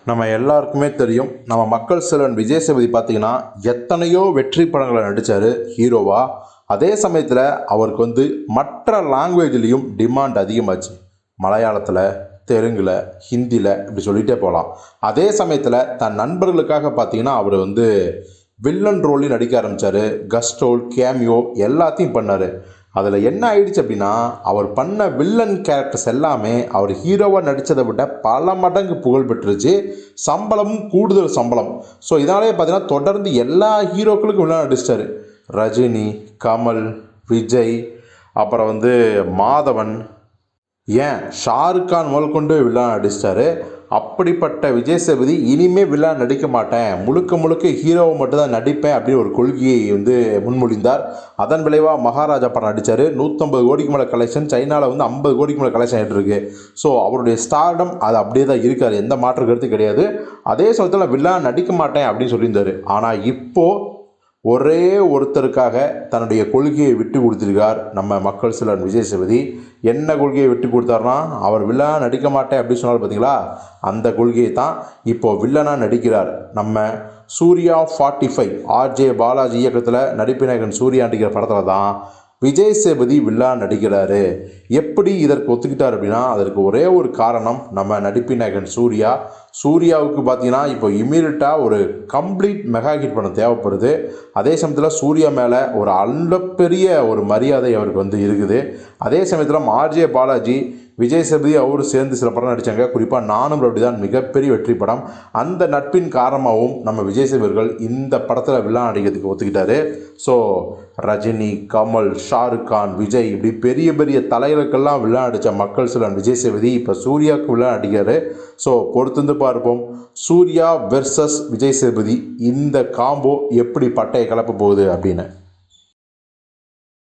நம்ம எல்லாருக்குமே தெரியும், நம்ம மக்கள் செல்வன் விஜய் சேதுபதி பார்த்தீங்கன்னா எத்தனையோ வெற்றி படங்களை நடித்தார் ஹீரோவாக. அதே சமயத்தில் அவருக்கு மற்ற லாங்குவேஜ்லேயும் டிமாண்ட் அதிகமாச்சு. மலையாளத்தில், தெலுங்கில், ஹிந்தியில் இப்படி சொல்லிகிட்டே போகலாம். அதே சமயத்தில் தன் நண்பர்களுக்காக பார்த்தீங்கன்னா அவர் வில்லன் ரோல்லையும் நடிக்க ஆரம்பித்தார். கஸ்ட் ரோல், கேமியோ எல்லாத்தையும் பண்ணார். அதில் என்ன ஆயிடுச்சு அப்படின்னா, அவர் பண்ண வில்லன் கேரக்டர்ஸ் எல்லாமே அவர் ஹீரோவாக நடித்ததை விட பல மடங்கு புகழ் பெற்றுச்சு. சம்பளமும் கூடுதல் சம்பளம். ஸோ இதனாலே பார்த்தீங்கன்னா தொடர்ந்து எல்லா ஹீரோக்களுக்கும் வில்லன் நடிச்சிட்டாரு. ரஜினி, கமல், விஜய், அப்புறம் மாதவன், ஏன் ஷாருக் கான் முதல் கொண்டு வில்லன் நடிச்சிட்டாரு. அப்படிப்பட்ட விஜய் சேதுபதி இனிமேல் வில்லன் நடிக்க மாட்டேன், முழுக்க முழுக்க ஹீரோவை மட்டும்தான் நடிப்பேன் அப்படின்னு ஒரு கொள்கையை முன்மொழிந்தார். அதன் விளைவாக மகாராஜா படம் நடித்தார். 150 கோடிக்கு மேலே கலெக்ஷன், சைனாவில் 50 கோடிக்கு மேலே கலெக்ஷன் ஆகிட்டு இருக்கு. ஸோ அவருடைய ஸ்டார்டம் அது அப்படியே தான் இருக்கார், எந்த மாற்று கருத்து கிடையாது. அதே சமயத்தில் வில்லன் நடிக்க மாட்டேன் அப்படின்னு சொல்லியிருந்தார். ஆனால் இப்போது ஒரே ஒருத்தருக்காக தன்னுடைய கொள்கையை விட்டு கொடுத்திருக்கார் நம்ம மக்கள் செல்வன் விஜய் சேதுபதி. என்ன கொள்கையை விட்டு கொடுத்தாருன்னா, அவர் வில்லனாக நடிக்க மாட்டேன் அப்படின்னு சொன்னார் பார்த்தீங்களா, அந்த கொள்கையை தான் இப்போது வில்லனாக நடிக்கிறார். நம்ம சூர்யா 45 ஆர்ஜே பாலாஜி இயக்கத்தில் நடிப்பினகன் சூர்யா நடிக்கிற படத்தில் தான் விஜய் சேதுபதி வில்லனாக நடிக்கிறாரு. எப்படி இதற்கு ஒத்துக்கிட்டார் அப்படின்னா, அதற்கு ஒரே ஒரு காரணம், நம்ம நடிப்பினகன் சூர்யாவுக்கு பார்த்தீங்கன்னா இப்போ இமீடியட்டாக ஒரு கம்ப்ளீட் மெகா ஹிட் படம் தேவைப்படுது. அதே சமயத்தில் சூர்யா மேலே ஒரு அளப்பெரிய ஒரு மரியாதை அவருக்கு இருக்குது. அதே சமயத்தில் ஆர்ஜே பாலாஜி, விஜய் சேதுபதி அவரும் சேர்ந்து சில படம் நடித்தாங்க. குறிப்பாக நானும் அப்படிதான் மிகப்பெரிய வெற்றி படம். அந்த நட்பின் காரணமாகவும் நம்ம விஜய் சேதுபதி இந்த படத்தில் வில்லன் நடிக்கிறதுக்கு ஒத்துக்கிட்டாரு. ஸோ ரஜினி, கமல், ஷாருக் கான், விஜய் இப்படி பெரிய பெரிய தலைகளுக்கெல்லாம் வில்லன் நடித்த மக்கள் செல்வன் விஜய் சேதுபதி இப்போ சூர்யாவுக்கு வில்லன் நடிக்கிறாரு. ஸோ பொறுத்து பார்ப்போம், சூர்யா வெர்சஸ் விஜய் சேதுபதி இந்த காம்போ எப்படி பட்டையை கலப்ப போகுது அப்படின்னு.